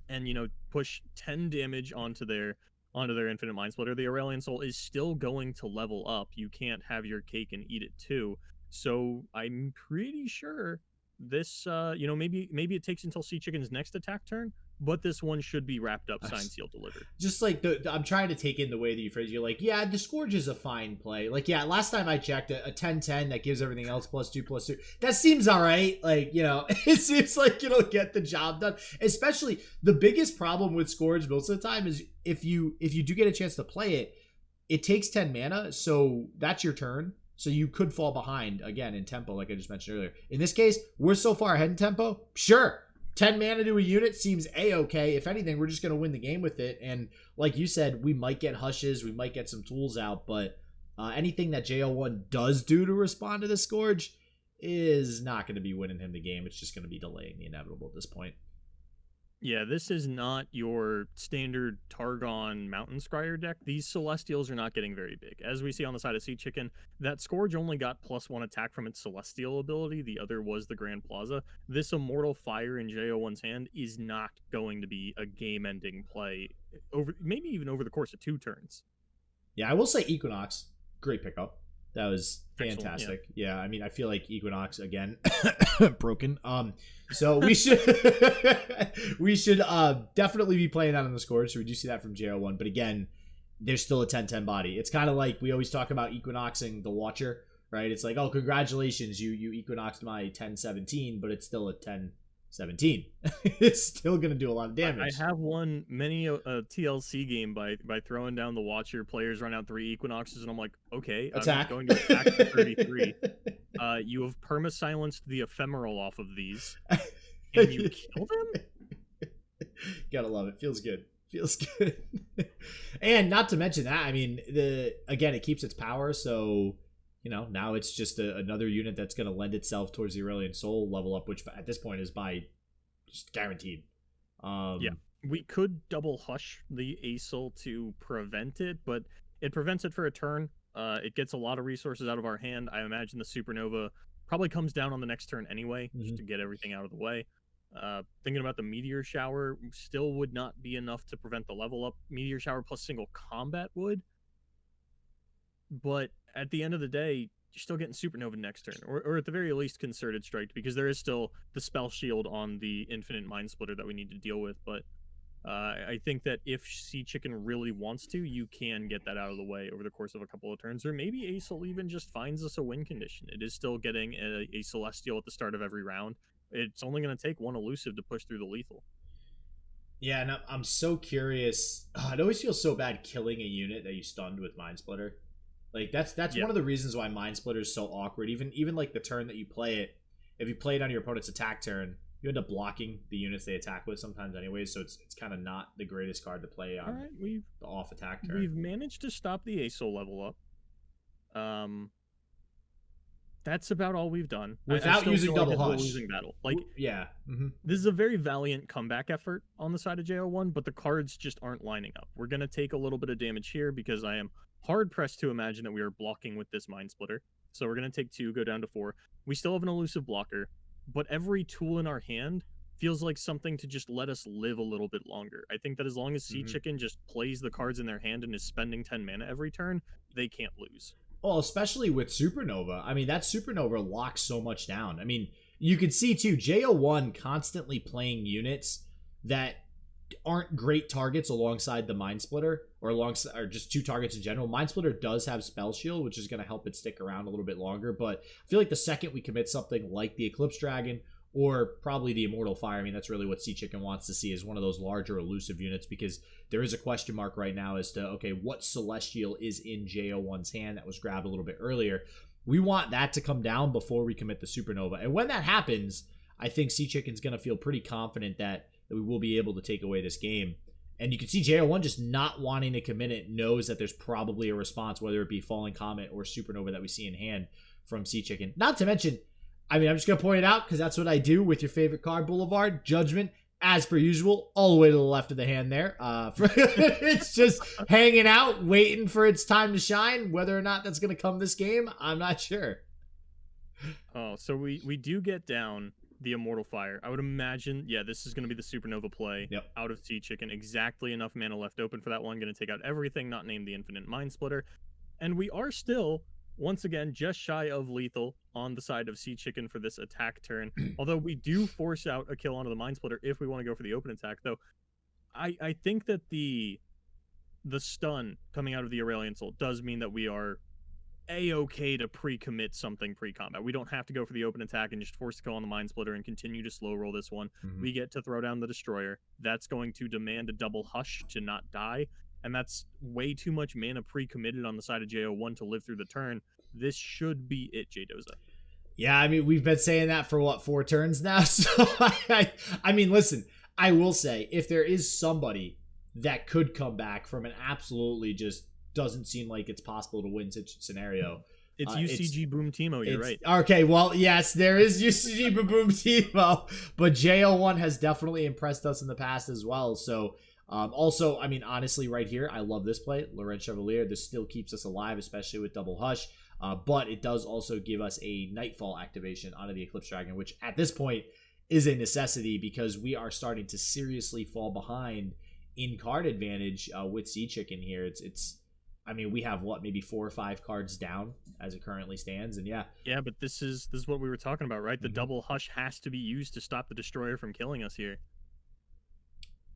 and, push 10 damage onto their Infinite Mind Splitter. The Aurelian Soul is still going to level up. You can't have your cake and eat it too. So I'm pretty sure this, maybe it takes until Seachicken's next attack turn, but this one should be wrapped up, signed, sealed, delivered. Just like I'm trying to take in the way that you phrase. You're like, yeah, the Scourge is a fine play. Like, yeah, last time I checked, a 10-10 that gives everything else +2/+2. That seems all right. Like, it seems like it'll get the job done. Especially the biggest problem with Scourge most of the time is if you do get a chance to play it, it takes 10 mana, so that's your turn. So you could fall behind again in tempo, like I just mentioned earlier. In this case, we're so far ahead in tempo. Sure. 10 mana to a unit seems a-okay. If anything, we're just going to win the game with it. And like you said, we might get hushes. We might get some tools out. But anything that J01 does do to respond to the Scourge is not going to be winning him the game. It's just going to be delaying the inevitable at this point. Yeah, this is not your standard Targon Mountain Scryer deck. These Celestials are not getting very big. As we see on the side of Seachicken, that Scourge only got +1 attack from its Celestial ability. The other was the Grand Plaza. This Immortal Fire in J01's hand is not going to be a game-ending play, maybe even over the course of 2 turns. Yeah, I will say Equinox, great pickup. That was Excellent, yeah. fantastic. Yeah, I mean, I feel like Equinox again broken. So we should we should definitely be playing that on the score. So we do see that from J01. But again, there's still a 10-10 body. It's kind of like we always talk about Equinoxing the Watcher, right? It's like, oh, congratulations, you Equinoxed my 10-17, but it's still a 10-17. It's still gonna do a lot of damage. I have won many a TLC game by throwing down the Watcher. Players run out 3 Equinoxes, and I'm like, okay, Attack. I'm going to attack for 33. You have perma-silenced the ephemeral off of these, and you kill them? Gotta love it. Feels good. Feels good. And not to mention that, I mean, again, it keeps its power, so now it's just another unit that's going to lend itself towards the Aurelian Soul level up, which at this point is by just guaranteed. Yeah, we could double hush the Aesol to prevent it, but it prevents it for a turn. It gets a lot of resources out of our hand. I imagine the Supernova probably comes down on the next turn anyway, just to get everything out of the way. Thinking about the Meteor Shower still would not be enough to prevent the level up. Meteor Shower plus single combat would. But at the end of the day, you're still getting Supernova next turn, or at the very least Concerted Strike, because there is still the Spell Shield on the Infinite Mind Splitter that we need to deal with. But I think that if Seachicken really wants to, you can get that out of the way over the course of a couple of turns, or maybe Aesol even just finds us a win condition. It is still getting a Celestial at the start of every round. It's only going to take one elusive to push through the lethal. Yeah, and I'm so curious. It always feels so bad killing a unit that you stunned with Mind Splitter. Like that's one of the reasons why Mind Splitter is so awkward. Even like the turn that you play it, if you play it on your opponent's attack turn, you end up blocking the units they attack with sometimes anyways, so it's kind of not the greatest card to play on the off attack turn. We've managed to stop the Aesol level up. That's about all we've done without using double hush. Losing battle. Like, yeah, this is a very valiant comeback effort on the side of J01, but the cards just aren't lining up. We're gonna take a little bit of damage here because I am hard pressed to imagine that we are blocking with this Mind Splitter. So we're gonna take 2, go down to 4. We still have an elusive blocker, but every tool in our hand feels like something to just let us live a little bit longer. I think that as long as Seachicken just plays the cards in their hand and is spending 10 mana every turn, they can't lose. Well, especially with Supernova. I mean, that Supernova locks so much down. I mean, you could see, too, J01 constantly playing units that aren't great targets alongside the Mind Splitter, or just 2 targets in general. Mind Splitter does have Spell Shield, which is going to help it stick around a little bit longer, but I feel like the second we commit something like the Eclipse Dragon, or probably the Immortal Fire, I mean, that's really what Seachicken wants to see, is one of those larger elusive units, because there is a question mark right now as to, okay, what Celestial is in J01's hand that was grabbed a little bit earlier. We want that to come down before we commit the Supernova. And when that happens, I think Seachicken's going to feel pretty confident that we will be able to take away this game. And you can see J01 just not wanting to commit it, knows that there's probably a response, whether it be Falling Comet or Supernova that we see in hand from Seachicken. Not to mention, I mean, I'm just going to point it out because that's what I do with your favorite card, Boulevard. Judgment, as per usual, all the way to the left of the hand there. It's just hanging out, waiting for its time to shine. Whether or not that's going to come this game, I'm not sure. Oh, so we do get down the Immortal Fire. I would imagine, yeah, this is going to be the Supernova play out of Seachicken. Exactly enough mana left open for that one. Going to take out everything, not named the Infinite Mind Splitter. And we are still, once again, just shy of lethal on the side of Seachicken for this attack turn. Although we do force out a kill onto the Mind Splitter if we want to go for the open attack. Though I think that the stun coming out of the Aurelian Soul does mean that we are A-okay to pre-commit something pre-combat. We don't have to go for the open attack and just force the kill on the Mind Splitter and continue to slow roll this one. We get to throw down the Destroyer. That's going to demand a double hush to not die. And that's way too much mana pre-committed on the side of J01 to live through the turn. This should be it, Jdoza. Yeah, I mean, we've been saying that for, 4 turns now? So, I mean, listen, I will say, if there is somebody that could come back from an absolutely just doesn't seem like it's possible to win such a scenario, it's UCG Boom Timo, you're right. Okay, well, yes, there is UCG Boom Timo, but J01 has definitely impressed us in the past as well, so... also, I mean, honestly, right here, I love this play. Laurent Chevalier, this still keeps us alive, especially with Double Hush. But it does also give us a Nightfall activation onto the Eclipse Dragon, which at this point is a necessity because we are starting to seriously fall behind in card advantage with Seachicken here. It's I mean, we have what, maybe 4 or 5 cards down as it currently stands, and yeah. Yeah, but this is what we were talking about, right? The Mhm. double hush has to be used to stop the destroyer from killing us here.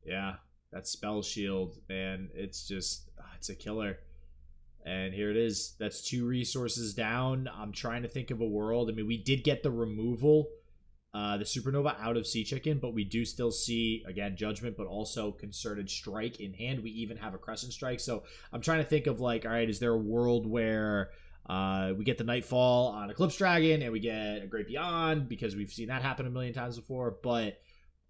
Yeah, that spell shield, man, it's just it's a killer. And here it is. That's 2 resources down. I'm trying to think of a world. I mean, we did get the removal, the supernova out of Seachicken, but we do still see, again, judgment, but also concerted strike in hand. We even have a crescent strike. So I'm trying to think of, like, all right, is there a world where we get the nightfall on Eclipse Dragon and we get a Great Beyond, because we've seen that happen a million times before. But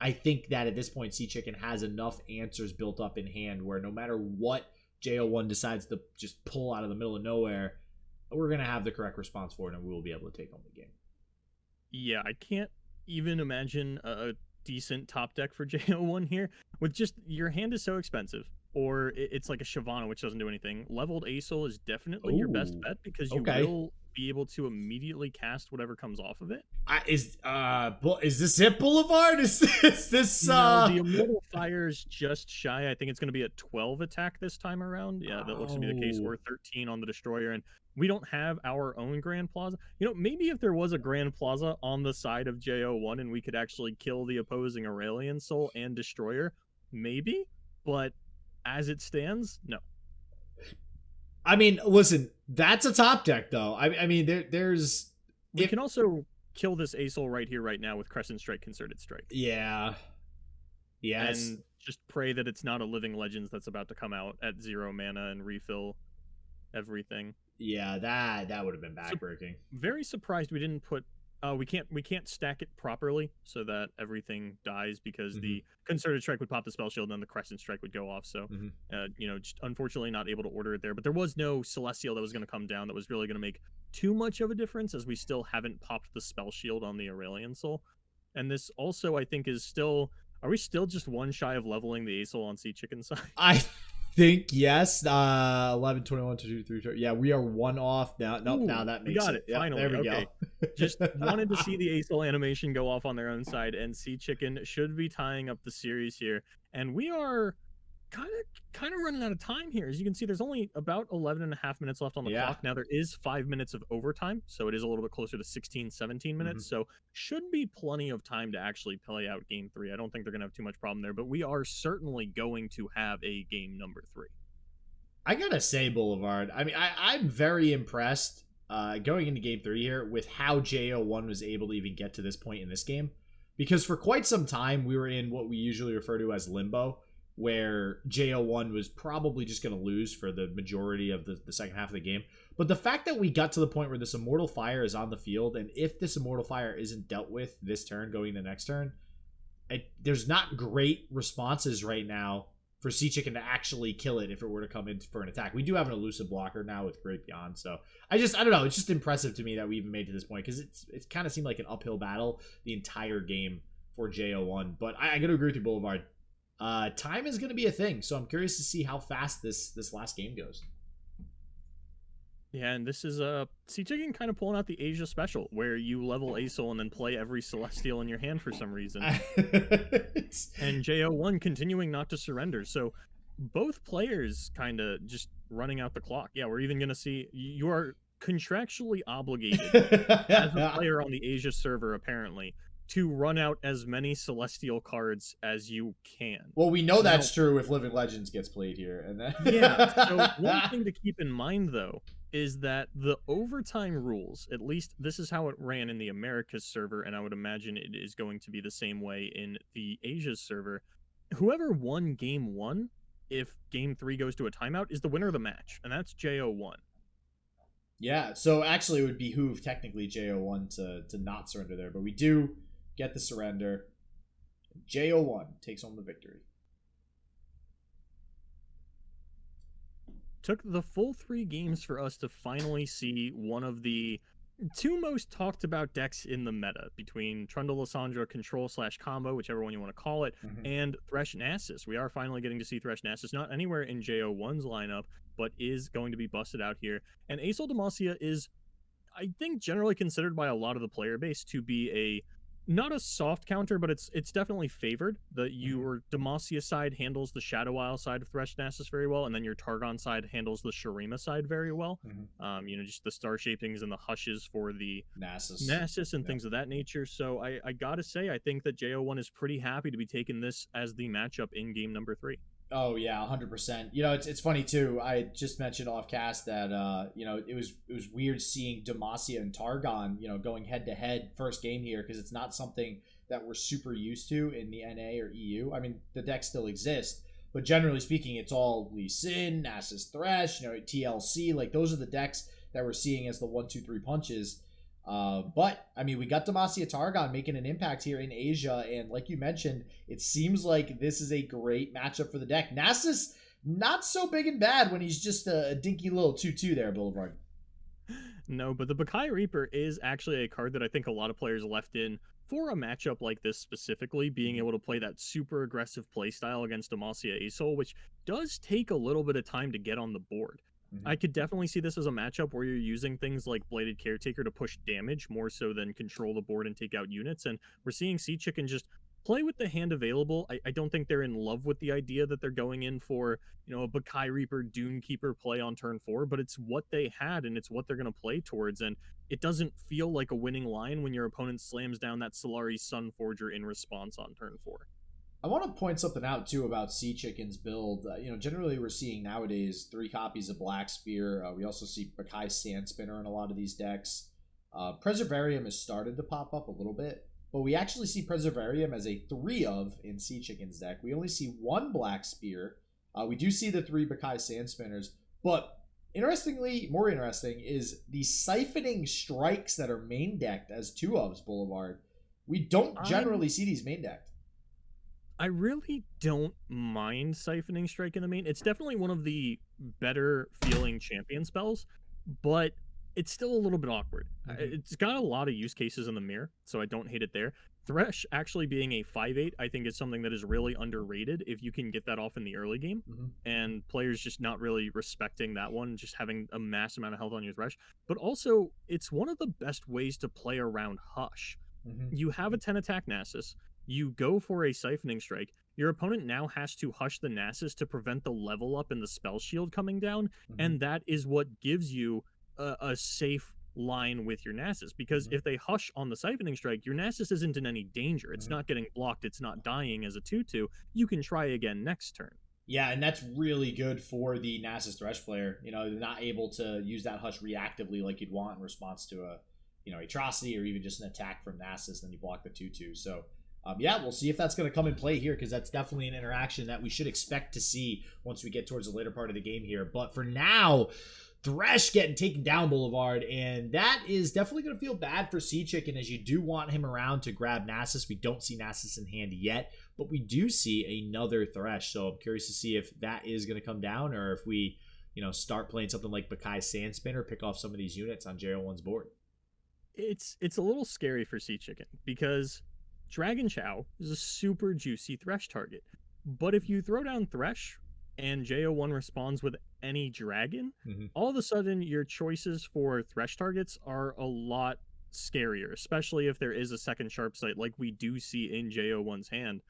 I think that at this point, Seachicken has enough answers built up in hand where no matter what J01 decides to just pull out of the middle of nowhere, we're going to have the correct response for it, and we will be able to take home the game. Yeah, I can't even imagine a decent top deck for J01 here. With just, your hand is so expensive, or it's like a Shyvana, which doesn't do anything. Leveled Aesol is definitely your best Ooh, bet, because you okay. will be able to immediately cast whatever comes off of it. Is this it, Boulevard? Is this No, the Immortal Fire is just shy. I think it's going to be a 12 attack this time around. Yeah, that looks to be the case, Oh. or 13 on the Destroyer. And we don't have our own Grand Plaza. You know, maybe if there was a Grand Plaza on the side of J01 and we could actually kill the opposing Aurelion Soul and Destroyer, maybe. But as it stands, no. I mean, listen, that's a top deck, though. I mean, there's We can also kill this Aesol right here, right now with Crescent Strike, Concerted Strike. yeah, yes, And just pray that it's not a Living Legends that's about to come out at 0 mana and refill everything. yeah. That would have been backbreaking. Very surprised we didn't put we can't stack it properly so that everything dies, because the Concerted Strike would pop the spell shield and then the Crescent Strike would go off. So you know, just unfortunately not able to order it there. But there was no Celestial that was going to come down that was really going to make too much of a difference, as we still haven't popped the spell shield on the Aurelion Soul. And this also, I think, is still, are we still just one shy of leveling the Aesol on Seachicken side? I think yes. 11, 21, 22, 23. Yeah, we are one off now. Nope. Ooh, Now that we makes got it. it. Yep, Finally. there we Okay. go. Just wanted to see the Aesol animation go off on their own side, and Seachicken should be tying up the series here. And we are kind of running out of time here. As you can see, there's only about 11 and a half minutes left on the clock. Now there is 5 minutes of overtime, so it is a little bit closer to 16, 17 minutes. So should be plenty of time to actually play out game 3. I don't think they're going to have too much problem there, but we are certainly going to have a game number 3. I gotta say, Boulevard. I mean, I'm very impressed going into game 3 here with how J01 was able to even get to this point in this game, because for quite some time we were in what we usually refer to as limbo, where J01 was probably just going to lose for the majority of the second half of the game. But the fact that we got to the point where this Immortal Fire is on the field, and if this Immortal Fire isn't dealt with this turn going to next turn, there's not great responses right now for Seachicken to actually kill it if it were to come in for an attack. We do have an elusive blocker now with Great Beyond, so I don't know. It's just impressive to me that we even made to this point, because it's kind of seemed like an uphill battle the entire game for J01. But I got to agree with you, Boulevard. Time is going to be a thing, so I'm curious to see how fast this last game goes. Yeah, and this is Seachicken kind of pulling out the Asia special, where you level Aesol and then play every Celestial in your hand for some reason. And J01 continuing not to surrender. So both players kind of just running out the clock. Yeah, we're even going to see, you are contractually obligated as a player on the Asia server, apparently, to run out as many Celestial cards as you can. Well, we know that's true if Living Legends gets played here. And then yeah, so one thing to keep in mind, though, is that the overtime rules, at least this is how it ran in the Americas server, and I would imagine it is going to be the same way in the Asia's server. Whoever won game 1, if game 3 goes to a timeout, is the winner of the match, and that's J01. Yeah, so actually it would behoove technically J01 to not surrender there, but we do get the surrender. J01 takes home the victory. Took the full 3 games for us to finally see one of the 2 most talked about decks in the meta, between Trundle Lysandra control/combo, whichever one you want to call it, and Thresh Nasus. We are finally getting to see Thresh Nasus, not anywhere in J01's lineup, but is going to be busted out here. And Aesol Demacia is, I think, generally considered by a lot of the player base to be a Not a soft counter, but it's definitely favored. Your Demacia side handles the Shadow Isle side of Thresh Nasus very well, and then your Targon side handles the Shurima side very well. Just the star shapings and the hushes for the Nasus and things of that nature. So I gotta say, I think that J01 is pretty happy to be taking this as the matchup in game number 3. Oh yeah, 100%. You know, it's funny too. I just mentioned off cast that it was weird seeing Demacia and Targon, going head to head first game here, because it's not something that we're super used to in the NA or EU. I mean, the decks still exist, but generally speaking, it's all Lee Sin, Nasus Thresh, TLC. Like, those are the decks that we're seeing as the 1-2-3 punches. But I mean, we got Demacia Targon making an impact here in Asia, and like you mentioned, it seems like this is a great matchup for the deck. Nasus, not so big and bad when he's just a dinky little 2-2 there, Boulevard. No, but the Bakai Reaper is actually a card that I think a lot of players left in for a matchup like this specifically, being able to play that super aggressive playstyle against Demacia Asol, which does take a little bit of time to get on the board. I could definitely see this as a matchup where you're using things like Bladed Caretaker to push damage more so than control the board and take out units. And we're seeing Seachicken just play with the hand available. I don't think they're in love with the idea that they're going in for, a Bakai Reaper Dune Keeper play on turn 4, but it's what they had and it's what they're going to play towards. And it doesn't feel like a winning line when your opponent slams down that Solari Sunforger in response on turn 4. I want to point something out too about Seachicken's build. Generally we're seeing nowadays 3 copies of Black Spear. We also see Bakai Sand Spinner in a lot of these decks. Preservarium has started to pop up a little bit, but we actually see Preservarium as a 3 of in Seachicken's deck. We only see 1 Black Spear. We do see the 3 Bakai Sand Spinners, but more interesting is the Siphoning Strikes that are main decked as 2 ofs, Boulevard. We don't generally see these main decked. I really don't mind Siphoning Strike in the main. It's definitely one of the better feeling champion spells, but it's still a little bit awkward. It's got a lot of use cases in the mirror, so I don't hate it there. Thresh actually being a 5/8, I think, is something that is really underrated if you can get that off in the early game, and players just not really respecting that one, just having a mass amount of health on your Thresh. But also, it's one of the best ways to play around Hush. You have a 10 attack Nasus. You go for a Siphoning Strike. Your opponent now has to Hush the Nasus to prevent the level up and the spell shield coming down, and that is what gives you a safe line with your Nasus. Because if they Hush on the Siphoning Strike, your Nasus isn't in any danger. It's not getting blocked. It's not dying as a 2/2. You can try again next turn. Yeah, and that's really good for the Nasus Thresh player. They're not able to use that Hush reactively like you'd want in response to a Atrocity or even just an attack from Nasus, then you block the 2/2. So we'll see if that's going to come in play here, because that's definitely an interaction that we should expect to see once we get towards the later part of the game here. But for now, Thresh getting taken down, Boulevard, and that is definitely going to feel bad for Seachicken, as you do want him around to grab Nasus. We don't see Nasus in hand yet, but we do see another Thresh, so I'm curious to see if that is going to come down, or if we start playing something like Bakai Sand Spinner, pick off some of these units on J01's board. It's a little scary for Seachicken, because Dragon Chow is a super juicy Thresh target. But if you throw down Thresh and J01 responds with any dragon, all of a sudden your choices for Thresh targets are a lot scarier, especially if there is a second sharp sight like we do see in J01's hand.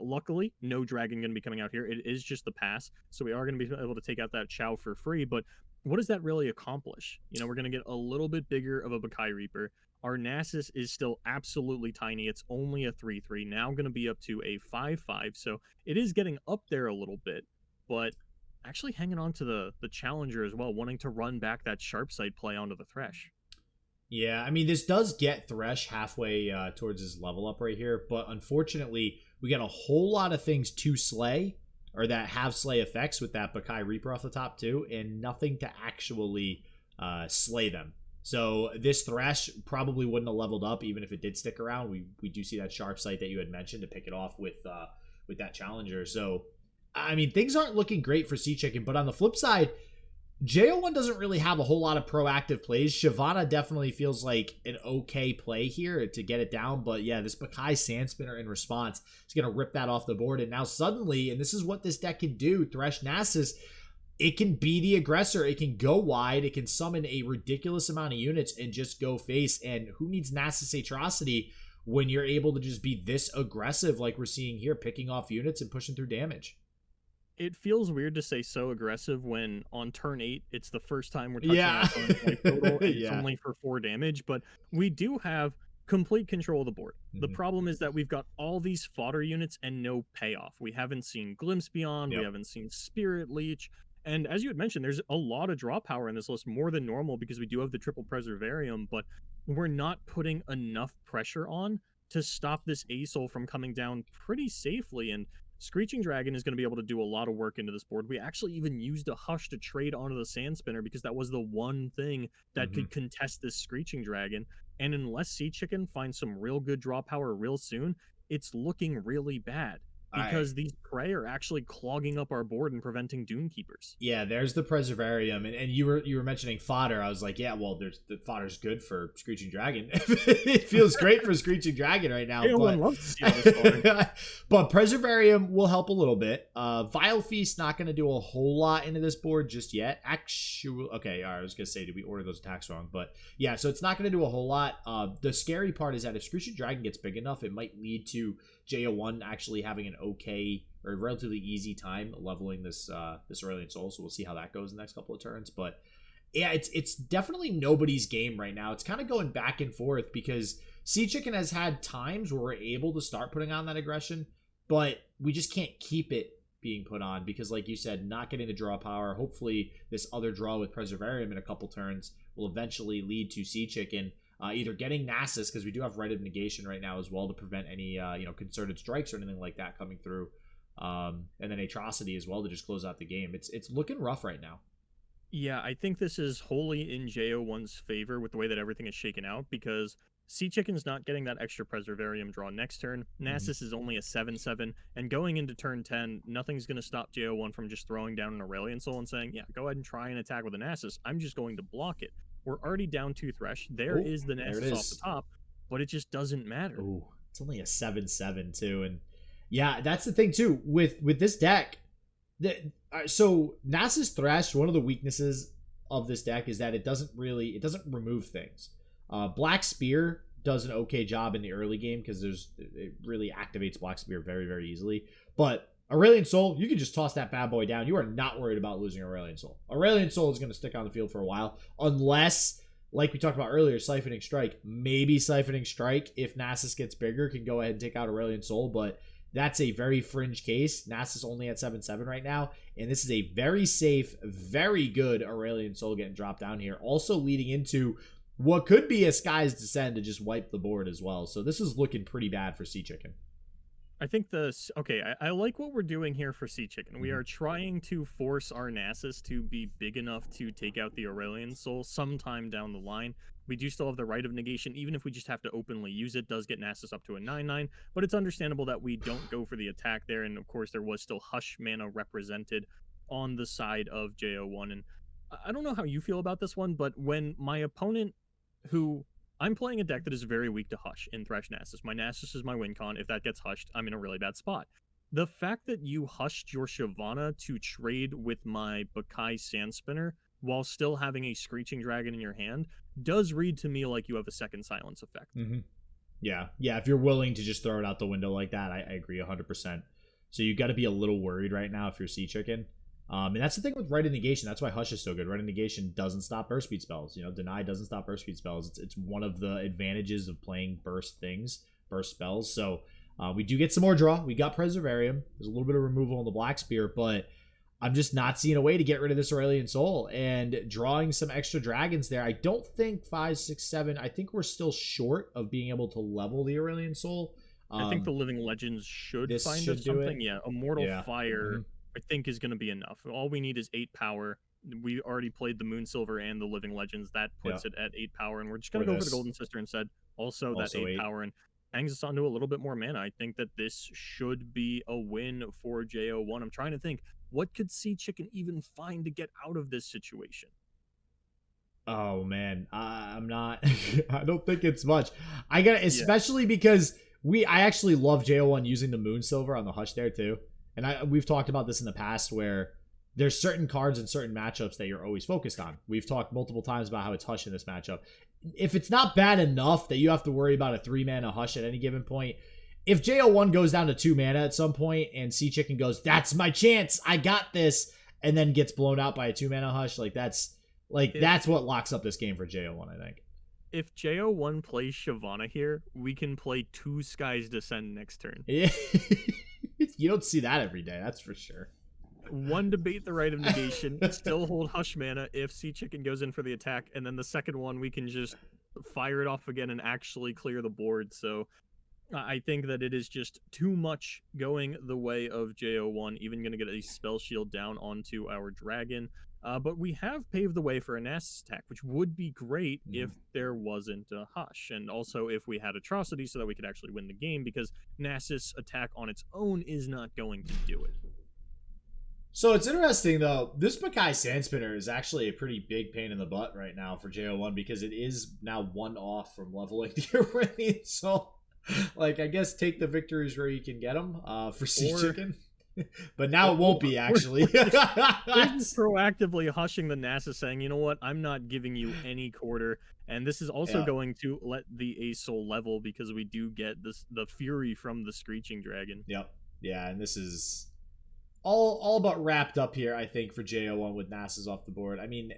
Luckily, no dragon going to be coming out here. It is just the pass, so we are going to be able to take out that Chow for free, but what does that really accomplish? We're going to get a little bit bigger of a Bakai Reaper. Our Nasus is still absolutely tiny. It's only a 3/3, now going to be up to a 5/5, so it is getting up there a little bit, but actually hanging on to the Challenger as well, wanting to run back that sharp sight play onto the Thresh. Yeah, I mean, this does get Thresh halfway towards his level up right here, but unfortunately, we got a whole lot of things to slay, or that have slay effects with that Bakai Reaper off the top too, and nothing to actually slay them. So this Thresh probably wouldn't have leveled up even if it did stick around. We do see that sharp sight that you had mentioned to pick it off with that Challenger. So, I mean, things aren't looking great for Seachicken, but on the flip side, J01 doesn't really have a whole lot of proactive plays. Shyvana definitely feels like an okay play here to get it down, but yeah, this Bakai Sand Spinner in response is going to rip that off the board, and now suddenly, and this is what this deck can do, Thresh Nasus, it can be the aggressor. It can go wide. It can summon a ridiculous amount of units and just go face, and who needs Nasus Atrocity when you're able to just be this aggressive like we're seeing here, picking off units and pushing through damage. It feels weird to say so aggressive when on turn 8 it's the first time we're touching Yeah. our opponent's life total, and it's Yeah. only for 4 damage, but we do have complete control of the board. The problem is that we've got all these fodder units and no payoff. We haven't seen Glimpse Beyond, we Yep. haven't seen Spirit Leech, and as you had mentioned, there's a lot of draw power in this list, more than normal, because we do have the triple Preservarium, but we're not putting enough pressure on to stop this ASOL from coming down pretty safely, and Screeching Dragon is going to be able to do a lot of work into this board. We actually even used a Hush to trade onto the Sand Spinner because that was the one thing that could contest this Screeching Dragon. And unless Seachicken finds some real good draw power real soon, it's looking really bad because these prey are actually clogging up our board and preventing Dune Keepers. Yeah, there's the Preservarium, and you were mentioning fodder. I was like, yeah, well, the fodder's good for Screeching Dragon. It feels great for Screeching Dragon right now. Everyone loves to see all this fodder. But Preservarium will help a little bit. Vile Feast not going to do a whole lot into this board just yet. Actually, okay, all right, I was going to say, did we order those attacks wrong? But yeah, so it's not going to do a whole lot. The scary part is that if Screeching Dragon gets big enough, it might lead to J01 actually having an okay or relatively easy time leveling this Aurelion Soul. So we'll see how that goes in the next couple of turns. But yeah, it's definitely nobody's game right now. It's kind of going back and forth because Seachicken has had times where we're able to start putting on that aggression, but we just can't keep it being put on because, like you said, not getting the draw power. Hopefully this other draw with Preservarium in a couple turns will eventually lead to Seachicken either getting Nasus, because we do have Rite of Negation right now as well to prevent any concerted strikes or anything like that coming through, and then Atrocity as well to just close out the game. It's looking rough right now. Yeah, I think this is wholly in J01's favor with the way that everything is shaken out, because Seachicken's not getting that extra Preservarium draw next turn. Nasus is only a 7/7, and going into turn 10, nothing's going to stop J01 from just throwing down an Aurelion Soul and saying, yeah, go ahead and try and attack with a Nasus. I'm just going to block it. We're already down 2 Thresh. There is the Nasus off the top, but it just doesn't matter. Ooh, it's only a 7/7 too, and yeah, that's the thing too with this deck. So Nasus Thresh, one of the weaknesses of this deck is that it doesn't remove things. Black Spear does an okay job in the early game because it really activates Black Spear very, very easily. But Aurelion Soul, you can just toss that bad boy down. You are not worried about losing Aurelion Soul. Aurelion Soul is going to stick on the field for a while, unless, like we talked about earlier, Siphoning Strike. Maybe Siphoning Strike, if Nasus gets bigger, can go ahead and take out Aurelion Soul, but that's a very fringe case. Nasus only at 7/7 right now, and this is a very safe, very good Aurelion Soul getting dropped down here. Also leading into what could be a Sky's Descent to just wipe the board as well. So this is looking pretty bad for Seachicken. I think I like what we're doing here for Seachicken. We are trying to force our Nasus to be big enough to take out the Aurelion Soul sometime down the line. We do still have the Rite of Negation, even if we just have to openly use it, does get Nasus up to a 9/9, but it's understandable that we don't go for the attack there, and of course there was still Hush mana represented on the side of J01, and I don't know how you feel about this one, but when my opponent, who I'm playing a deck that is very weak to Hush in Thresh Nasus. My Nasus is my win con. If that gets hushed, I'm in a really bad spot. The fact that you hushed your Shyvana to trade with my Bakai Sand Spinner while still having a Screeching Dragon in your hand does read to me like you have a second silence effect. Yeah, if you're willing to just throw it out the window like that, I agree 100%. So you got to be a little worried right now if you're Seachicken. And that's the thing with Rite of Negation. That's why Hush is so good. Rite of Negation doesn't stop burst speed spells. Deny doesn't stop burst speed spells. It's one of the advantages of playing burst spells. So we do get some more draw. We got Preservarium. There's a little bit of removal on the Black Spear, but I'm just not seeing a way to get rid of this Aurelion Soul. And drawing some extra dragons there, I don't think 5, 6, 7. I think we're still short of being able to level the Aurelion Soul. I think the Living Legends should find us something. Yeah, Immortal Fire, I think, is going to be enough. All we need is 8 power. We already played the Moonsilver and the Living Legends. That puts it at 8 power, and we're just going to go for the Golden Sister instead. Also that 8 power, and hangs us onto a little bit more mana. I think that this should be a win for J01. I'm trying to think, what could Seachicken even find to get out of this situation? Oh, man. I'm not... I don't think it's much. I got especially because I actually love J01 using the Moonsilver on the Hush there, too. And we've talked about this in the past where there's certain cards in certain matchups that you're always focused on. We've talked multiple times about how it's Hush in this matchup. if it's not bad enough that you have to worry about a 3-mana hush at any given point, if J01 goes down to 2 mana at some point and Seachicken goes, that's my chance, I got this, and then gets blown out by a 2-mana hush, that's what locks up this game for J01, I think. If J01 plays Shyvana here, we can play 2 Skies Descend next turn. Yeah. You don't see that every day, that's for sure. 1 to bait the Rite of Negation, still hold Hush mana if Seachicken goes in for the attack, and then the second one we can just fire it off again and actually clear the board. So I think that it is just too much going the way of J01, even going to get a Spell Shield down onto our Dragon. But we have paved the way for a Nasus attack, which would be great if there wasn't a Hush. And also if we had Atrocity so that we could actually win the game, because Nasus attack on its own is not going to do it. So it's interesting, though. This Makai Sandspinner is actually a pretty big pain in the butt right now for J01 because it is now 1 off from leveling the Aurelion. So, I guess take the victories where you can get them for Seachicken. But now it won't be, actually. Proactively hushing the Nasus, saying, you know what, I'm not giving you any quarter. And this is also going to let the Asoul level because we do get the Fury from the Screeching Dragon. Yep. Yeah, and this is all but wrapped up here, I think, for J01 with Nasus off the board. I mean,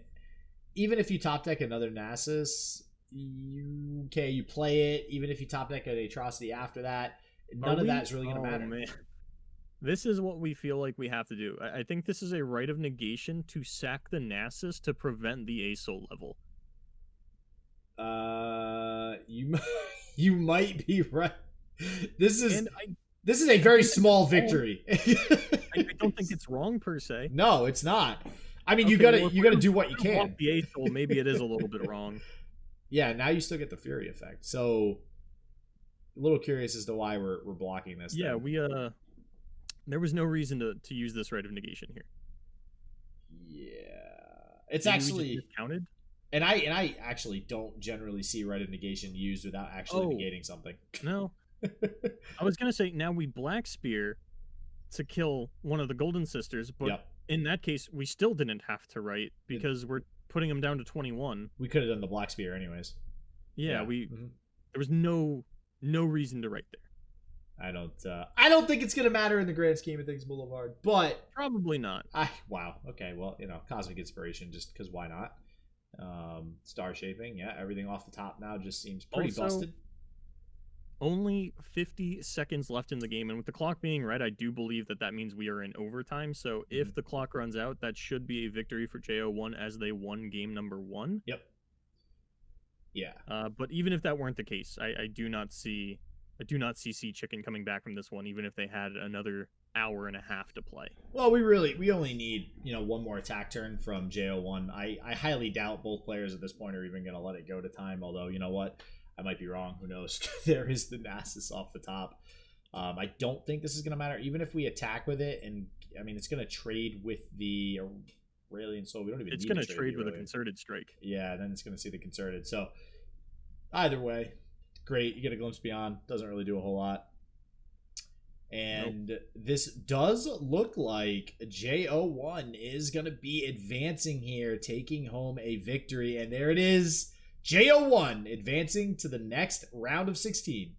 even if you top deck another Nasus, you play it. Even if you top deck an Atrocity after that, none of that is really going to matter. Man. This is what we feel like we have to do. I think this is a Rite of Negation to sack the Nasus to prevent the Asoul level. You might be right. This is a very small victory. I don't think it's wrong per se. No, it's not. I mean, you gotta do what you can. The Asoul, maybe it is a little bit wrong. Yeah, now you still get the Fury effect. So, a little curious as to why we're blocking this. Yeah, there was no reason to use this Rite of Negation here. Yeah, it's Maybe actually counted. And I actually don't generally see Rite of Negation used without actually negating something. No. I was going to say, now we Black Spear to kill one of the Golden Sisters, but in that case, we still didn't have to write because we're putting them down to 21. We could have done the Black Spear anyways. Yeah, there was no reason to write there. I don't think it's going to matter in the grand scheme of things, Boulevard, but probably not. Wow. Okay, well, Cosmic Inspiration, just because why not? Star Shaping, yeah, everything off the top now just seems pretty busted. Only 50 seconds left in the game, and with the clock being red, I do believe that means we are in overtime. So if the clock runs out, that should be a victory for J01 as they won game number 1. Yep. Yeah. But even if that weren't the case, I do not see Seachicken coming back from this one, even if they had another hour and a half to play. Well, we only need one more attack turn from J01. I highly doubt both players at this point are even going to let it go to time. Although you know what, I might be wrong. Who knows? There is the Nasus off the top. I don't think this is going to matter, even if we attack with it. And I mean, it's going to trade with the Aurelion Soul. We don't even. It's going to trade with a Concerted Strike. Yeah, then it's going to see the Concerted. So either way. Great, you get a glimpse beyond. Doesn't really do a whole lot. And this does look like J01 is going to be advancing here, taking home a victory. And there it is, J01 advancing to the next round of 16.